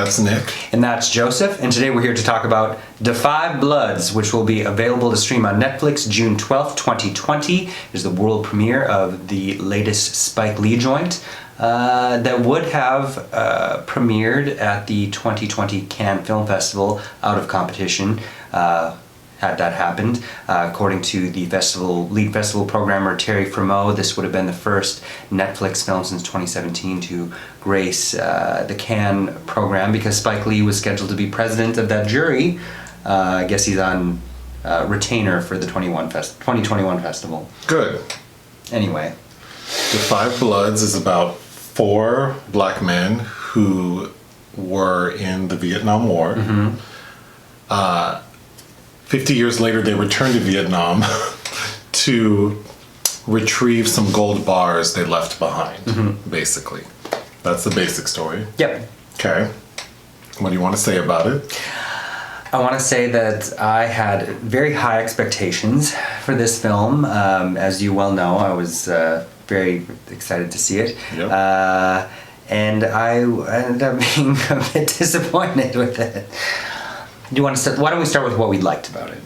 That's Nick. And that's Joseph. And today we're here to talk about Da 5 Bloods, which will be available to stream on Netflix June 12th, 2020. It is the world premiere of the latest Spike Lee joint that would have premiered at the 2020 Cannes Film Festival out of competition. Had that happened. According to the lead festival programmer Thierry, this would have been the first Netflix film since 2017 to grace the Cannes program because Spike Lee was scheduled to be president of that jury. I guess he's on retainer for the 2021 festival. Good. Anyway. Da 5 Bloods is about 4 black men who were in the Vietnam War. 50 years later, they returned to Vietnam to retrieve some gold bars they left behind, basically. That's the basic story. Yep. Okay. What do you want to say about it? I want to say that I had very high expectations for this film. As you well know, I was very excited to see it. Yep. And I ended up being a bit disappointed with it. Why don't we start with what we liked about it?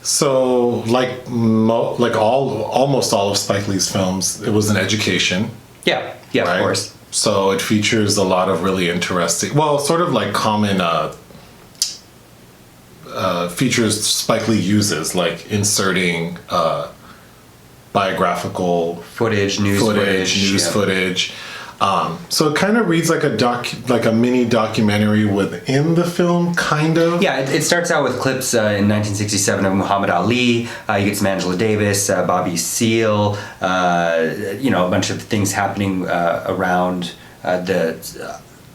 So, almost all of Spike Lee's films, it was an education. Yeah, right? Of course. So it features a lot of really interesting, sort of like common features Spike Lee uses, like inserting biographical footage, news footage. So it kind of reads like a mini documentary within the film, kind of. Yeah, it starts out with clips in 1967 of Muhammad Ali. You get some Angela Davis, Bobby Seale, a bunch of things happening around the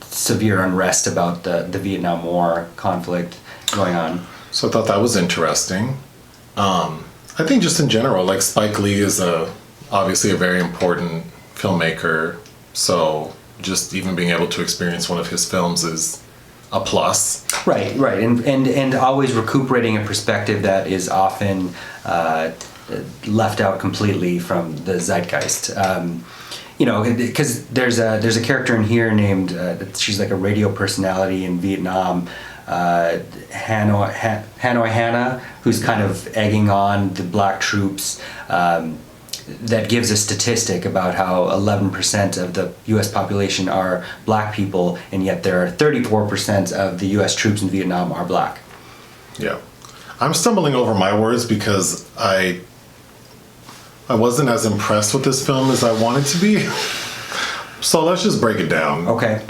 severe unrest about the Vietnam War conflict going on. So I thought that was interesting. I think just in general, like Spike Lee is obviously a very important filmmaker. So just even being able to experience one of his films is a plus. Right. And always recuperating a perspective that is often left out completely from the zeitgeist. Because there's a character in here named, she's like a radio personality in Vietnam, Hanoi Hannah, who's kind of egging on the black troops. That gives a statistic about how 11% of the U.S. population are black people, and yet there are 34% of the U.S. troops in Vietnam are black. Yeah. I'm stumbling over my words because I wasn't as impressed with this film as I wanted to be. So let's just break it down. Okay.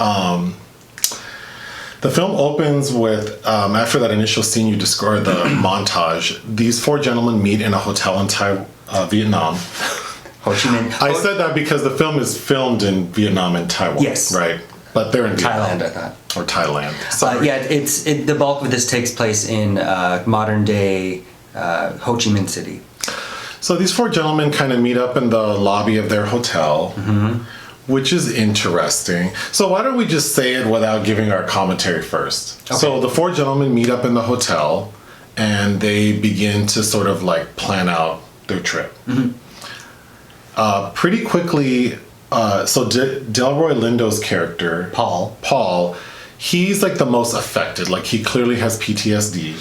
The film opens with, after that initial scene you described, the montage, these 4 gentlemen meet in a hotel in Vietnam. Ho Chi Minh. I said that because the film is filmed in Vietnam and Taiwan. Yes. Right. But they're in Thailand, Vietnam. I thought. Or Thailand. Sorry. The bulk of this takes place in modern day Ho Chi Minh City. So these 4 gentlemen kind of meet up in the lobby of their hotel, which is interesting. So why don't we just say it without giving our commentary first? Okay. So the 4 gentlemen meet up in the hotel and they begin to sort of like plan out their trip. Pretty quickly, Delroy Lindo's character, Paul, he's like the most affected. Like he clearly has PTSD.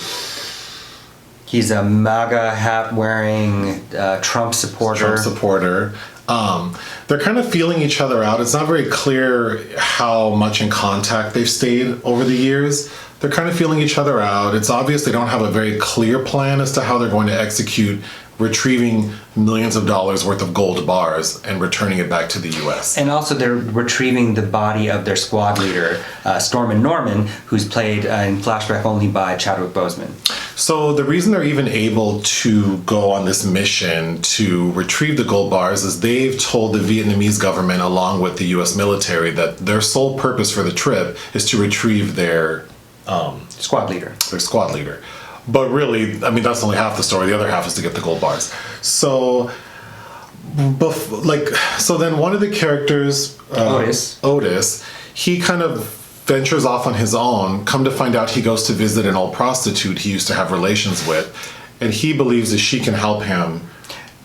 He's a MAGA hat wearing Trump supporter. They're kind of feeling each other out. It's not very clear how much in contact they've stayed over the years. They're kind of feeling each other out. It's obvious they don't have a very clear plan as to how they're going to execute retrieving millions of dollars worth of gold bars and returning it back to the U.S. And also they're retrieving the body of their squad leader, Stormin Norman, who's played in flashback only by Chadwick Boseman. So the reason they're even able to go on this mission to retrieve the gold bars is they've told the Vietnamese government along with the U.S. military that their sole purpose for the trip is to retrieve their squad leader. But really, I mean, that's only half the story. The other half is to get the gold bars. So then one of the characters, Otis, he kind of ventures off on his own. Come to find out, he goes to visit an old prostitute he used to have relations with, and he believes that she can help him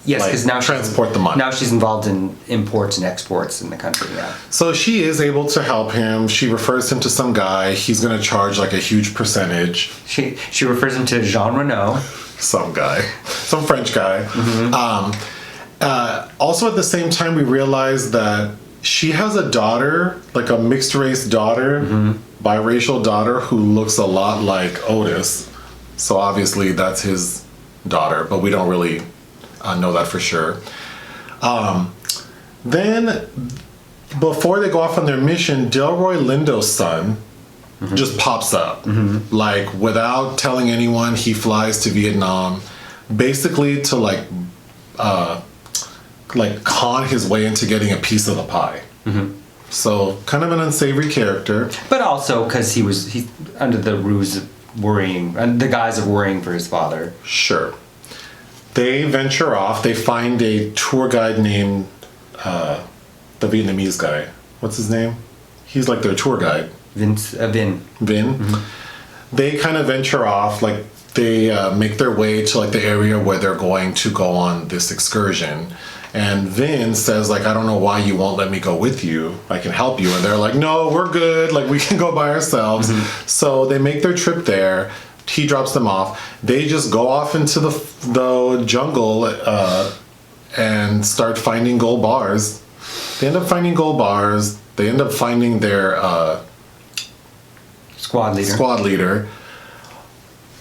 Yes, because now transport the money. Now she's involved in imports and exports in the country. Yeah. So she is able to help him. She refers him to some guy. He's going to charge like a huge percentage. She refers him to Jean Reno. Some guy, some French guy. Also, at the same time, we realize that she has a daughter, like a mixed race daughter, biracial daughter, who looks a lot like Otis. So obviously, that's his daughter, but we don't really know that for sure. Then, before they go off on their mission, Delroy Lindo's son just pops up. Like, without telling anyone, he flies to Vietnam, basically to like con his way into getting a piece of the pie. So, kind of an unsavory character. But also because he's under the ruse of worrying, and the guise of worrying for his father. Sure. They venture off. They find a tour guide named the Vietnamese guy. What's his name? He's like their tour guide. Vin. They kind of venture off. Like they make their way to like the area where they're going to go on this excursion. And Vin says, like, I don't know why you won't let me go with you. I can help you. And they're like, no, we're good. Like, we can go by ourselves. So they make their trip there. He drops them off. They just go off into the jungle and start finding gold bars. They end up finding gold bars. They end up finding their squad leader.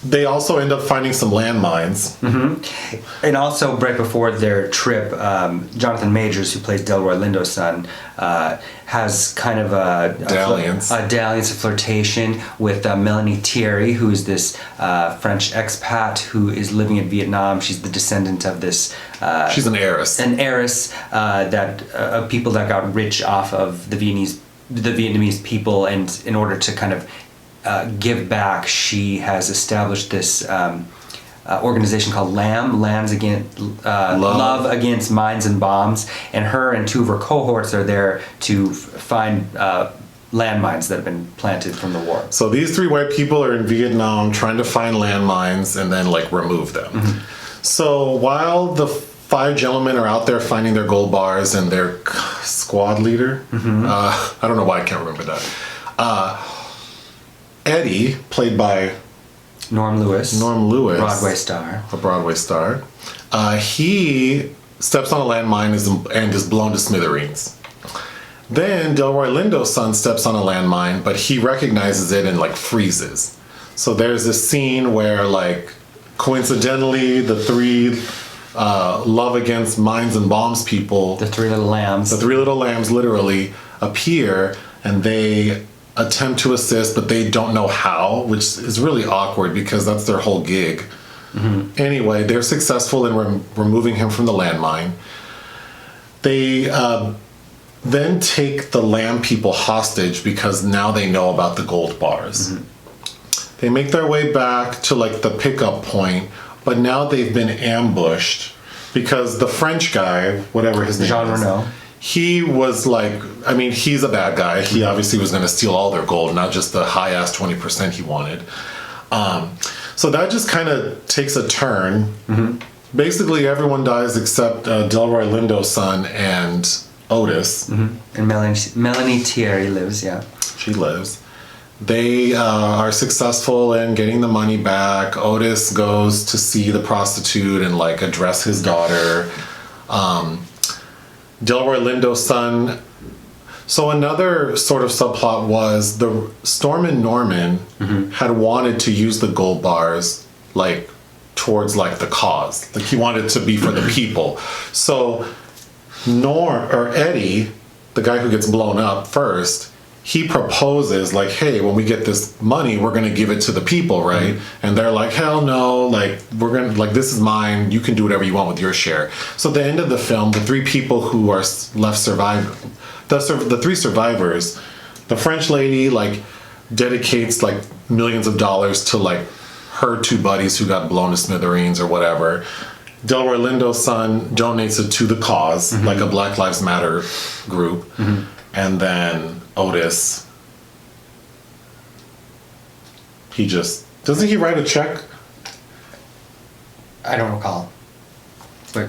They also end up finding some landmines. And also, right before their trip, Jonathan Majors, who plays Delroy Lindo's son, has kind of a dalliance, a flirtation with Mélanie Thierry, who is this French expat who is living in Vietnam. She's the descendant of this. She's an heiress. Of people that got rich off of the Vietnamese people, and in order to kind of give back, she has established this organization called LAM, Love Against Mines and Bombs, and her and two of her cohorts are there to find landmines that have been planted from the war. So these three white people are in Vietnam trying to find landmines and then like remove them. So while the five gentlemen are out there finding their gold bars and their squad leader, I don't know why I can't remember that. Eddie, played by Norm Lewis, Broadway star. He steps on a landmine and is blown to smithereens. Then Delroy Lindo's son steps on a landmine, but he recognizes it and like freezes. So there's this scene where like coincidentally the three Love Against Mines and Bombs people, the three little lambs literally appear, and they attempt to assist, but they don't know how, which is really awkward because that's their whole gig. Anyway, they're successful in removing him from the landmine. They then take the lamb people hostage because now they know about the gold bars. They make their way back to like the pickup point, but now they've been ambushed because the French guy, whatever his name Jean is, Reno, he was like, I mean, he's a bad guy. He obviously was going to steal all their gold, not just the high-ass 20% he wanted. So that just kind of takes a turn. Basically, everyone dies except Delroy Lindo's son and Otis. And Mélanie Thierry lives, She lives. They are successful in getting the money back. Otis goes to see the prostitute and like address his daughter. Delroy Lindo's son. So another sort of subplot was the Storm and Norman had wanted to use the gold bars like towards like the cause. Like he wanted to be for the people. So Eddie, the guy who gets blown up first, he proposes like, hey, when we get this money, we're going to give it to the people, right? And they're like, hell no, like we're going to, like, this is mine. You can do whatever you want with your share. So at the end of the film, the three people who are left surviving, the three survivors, the French lady like dedicates like millions of dollars to like her two buddies who got blown to smithereens or whatever. Delroy Lindo's son donates it to the cause, like a Black Lives Matter group. And then Otis, doesn't he write a check? I don't recall.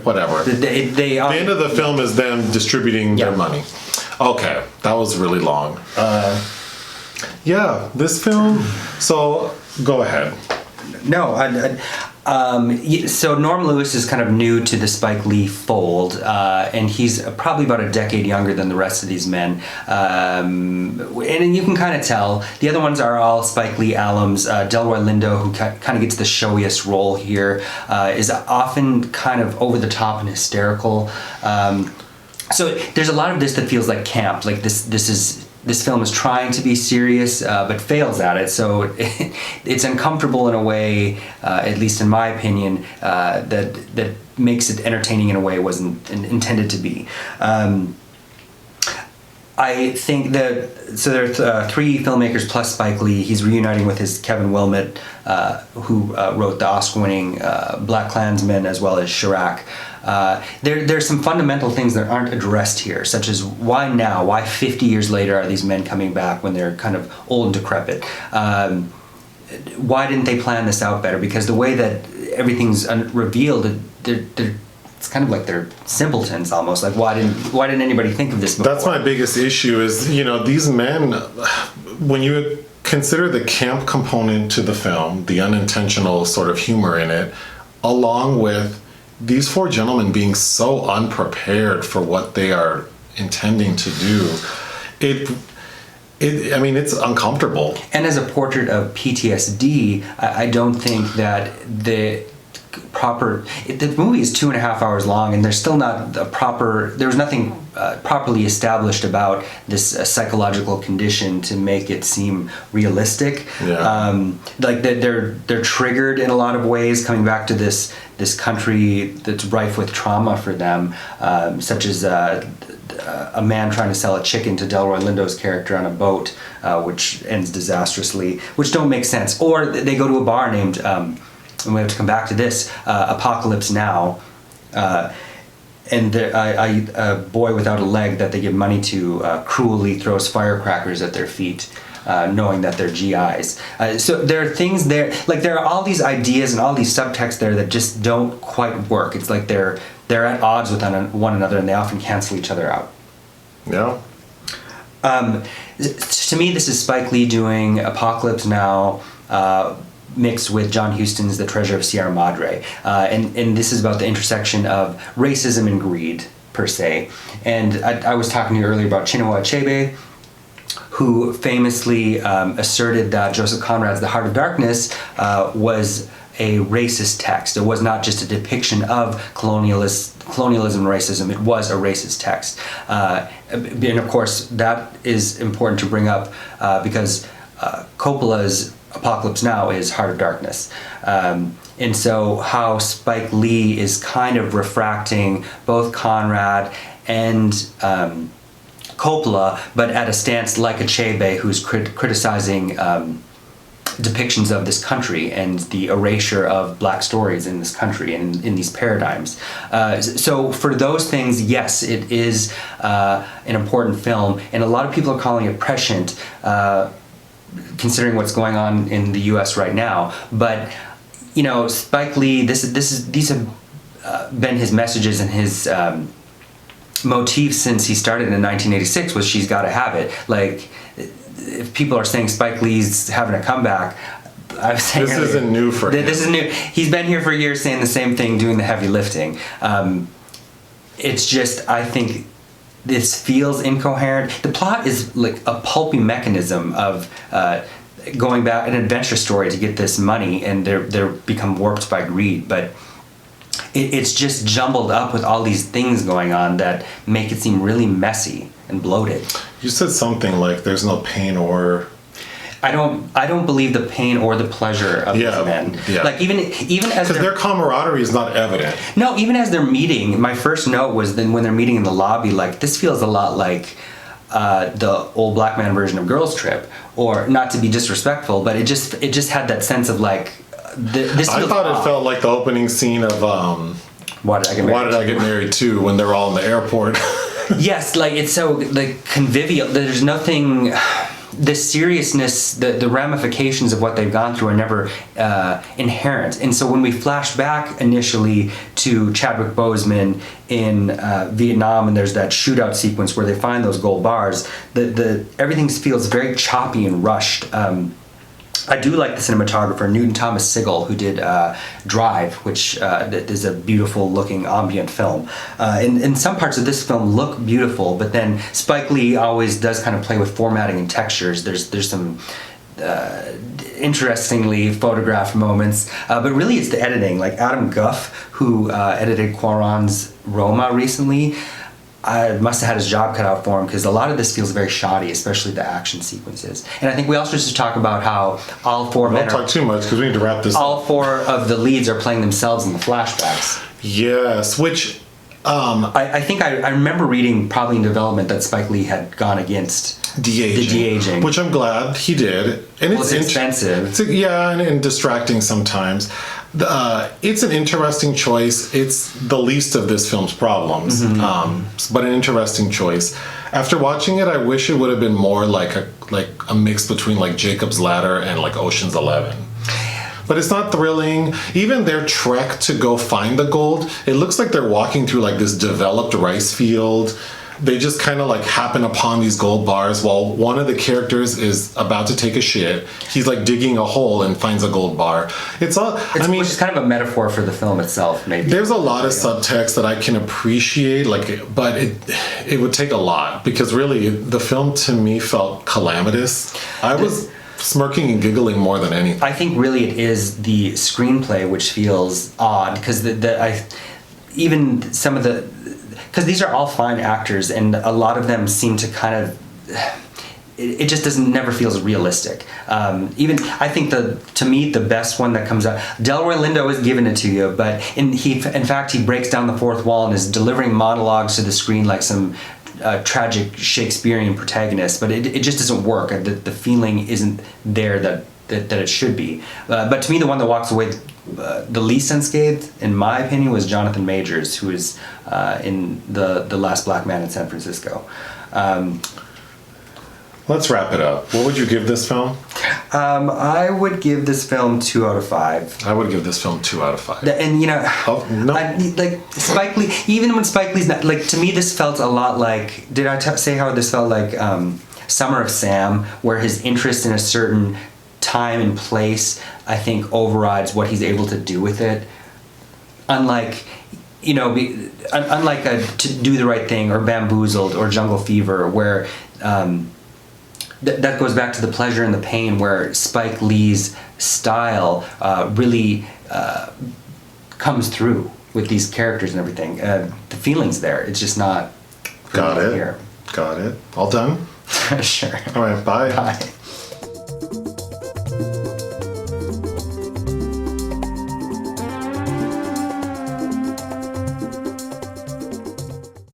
Whatever. The end of the film is them distributing their money. Okay, that was really long. Yeah, this film. So go ahead. No, so Norm Lewis is kind of new to the Spike Lee fold, and he's probably about a decade younger than the rest of these men. And you can kind of tell. The other ones are all Spike Lee alums. Delroy Lindo, who kind of gets the showiest role here, is often kind of over the top and hysterical. So there's a lot of this that feels like camp. Like this film is trying to be serious, but fails at it. So it's uncomfortable in a way, at least in my opinion, that makes it entertaining in a way it wasn't intended to be. I think that, so there are three filmmakers plus Spike Lee. He's reuniting with his Kevin Wilmot, who wrote the Oscar-winning Black Klansman, as well as Chi-Raq. There's some fundamental things that aren't addressed here, such as why now? Why 50 years later are these men coming back when they're kind of old and decrepit? Why didn't they plan this out better? Because the way that everything's revealed, it's kind of like they're simpletons almost. Like why didn't anybody think of this before? That's my biggest issue is, these men, when you consider the camp component to the film, the unintentional sort of humor in it, along with these four gentlemen being so unprepared for what they are intending to do, it's uncomfortable. And as a portrait of PTSD, I don't think that the movie is 2.5 hours long, and there's still not there was nothing properly established about this psychological condition to make it seem realistic. Like they're triggered in a lot of ways, coming back to this country that's rife with trauma for them, such as a man trying to sell a chicken to Delroy Lindo's character on a boat, which ends disastrously, which don't make sense. Or they go to a bar named, and we have to come back to this, Apocalypse Now, and a boy without a leg that they give money to cruelly throws firecrackers at their feet, knowing that they're GIs. So there are things there, like there are all these ideas and all these subtexts there that just don't quite work. It's like they're at odds with one another, and they often cancel each other out. Yeah. To me, this is Spike Lee doing Apocalypse Now, mixed with John Huston's The Treasure of Sierra Madre. And this is about the intersection of racism and greed, per se. And I was talking to you earlier about Chinua Achebe, who famously asserted that Joseph Conrad's The Heart of Darkness was a racist text. It was not just a depiction of colonialism and racism, it was a racist text. And of course, that is important to bring up because Coppola's Apocalypse Now is Heart of Darkness. And so how Spike Lee is kind of refracting both Conrad and Coppola, but at a stance like Achebe, who's criticizing depictions of this country and the erasure of black stories in this country and in these paradigms. So for those things, yes, it is an important film, and a lot of people are calling it prescient, considering what's going on in the U.S. right now. But Spike Lee, these have been his messages and his motifs since he started in 1986. Was She's Gotta Have It. Like, if people are saying Spike Lee's having a comeback, I was saying this isn't new for him. This is new. He's been here for years saying the same thing, doing the heavy lifting. It's just, I think this feels incoherent. The plot is like a pulpy mechanism of going back, an adventure story to get this money, and they're become warped by greed. But it's just jumbled up with all these things going on that make it seem really messy and bloated. You said something like there's no pain or... I don't believe the pain or the pleasure of these men. Yeah. Like even as their camaraderie is not evident. No, even as they're meeting, my first note was then when they're meeting in the lobby, like this feels a lot like the old black man version of Girls Trip, or not to be disrespectful, but it just had that sense of like this. I thought it felt like the opening scene of Why Did I Get Married To, when they're all in the airport. Yes, like it's so like convivial. There's nothing. the seriousness, the ramifications of what they've gone through are never inherent. And so when we flash back initially to Chadwick Boseman in Vietnam, and there's that shootout sequence where they find those gold bars, everything feels very choppy and rushed. I do like the cinematographer, Newton Thomas Sigel, who did Drive, which is a beautiful looking ambient film. And some parts of this film look beautiful, but then Spike Lee always does kind of play with formatting and textures. There's some interestingly photographed moments, but really it's the editing. Like Adam Gough, who edited Cuarón's Roma recently, I must have had his job cut out for him, because a lot of this feels very shoddy, especially the action sequences. And I think we also should talk about how all four men Don't talk too much, because we need to wrap this up. All four of the leads are playing themselves in the flashbacks. Yes, which... I think I remember reading, probably in development, that Spike Lee had gone against de-aging, the de-aging. which I'm glad he did. And it's expensive. And distracting sometimes. It's an interesting choice. It's the least of this film's problems, but an interesting choice. After watching it, I wish it would have been more like a mix between like Jacob's Ladder and like Ocean's 11. But it's not thrilling. Even their trek to go find the gold, it looks like they're walking through like this developed rice field. They just kind of like happen upon these gold bars while one of the characters is about to take a shit. He's like digging a hole and finds a gold bar. Which is kind There's a lot of subtext that I can appreciate, but it would take a lot, because really the film to me felt calamitous. I was smirking and giggling more than anything. I think really it is the screenplay which feels odd, because even some of because these are all fine actors, and a lot of them seem to kind of, it just never feels realistic. Even I think to me the best one that comes out, Delroy Lindo is giving it to you, but in fact he breaks down the fourth wall and is delivering monologues to the screen like some tragic Shakespearean protagonist, but it just doesn't work. The feeling isn't there that it should be. But to me, the one that walks away the least unscathed, in my opinion, was Jonathan Majors, who is in the Last Black Man in San Francisco. Let's wrap it up. What would you give this film? I would give this film 2 out of 5. I would give this film 2 out of 5. And no. like Spike Lee, even when Spike Lee's not, like, to me this felt a lot like, did I say how this felt like Summer of Sam, where his interest in a certain time and place, I think, overrides what he's able to do with it. Unlike To Do the Right Thing or Bamboozled or Jungle Fever, where that goes back to the pleasure and the pain, where Spike Lee's style really comes through with these characters and everything. The feeling's there. It's just not Got it. here. Got it. All done? Sure. All right, bye. Bye.